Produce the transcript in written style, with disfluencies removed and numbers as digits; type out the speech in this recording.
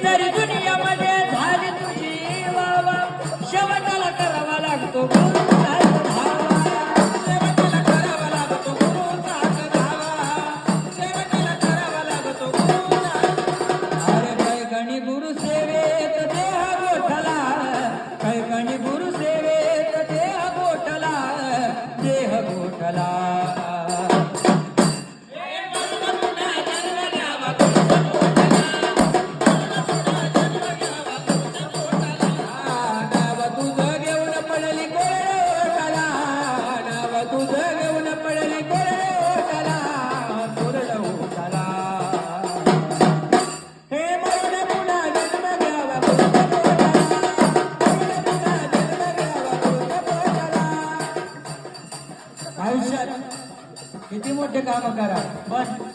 जरी दुनियामध्ये झाली तुझी वावा शेवटाला करावा लागतो गुरुचाच धावा शेवटाला करावा लागतो गुरुचाच धावा शेवटाला करावा लागतो गुरुचाच अरे कैगणी गुरुसेवेत देह गोठला कैगणी गुरुसेवेत देह गोठला देह गोठला आयुष्यात किती मोठे काम करा पण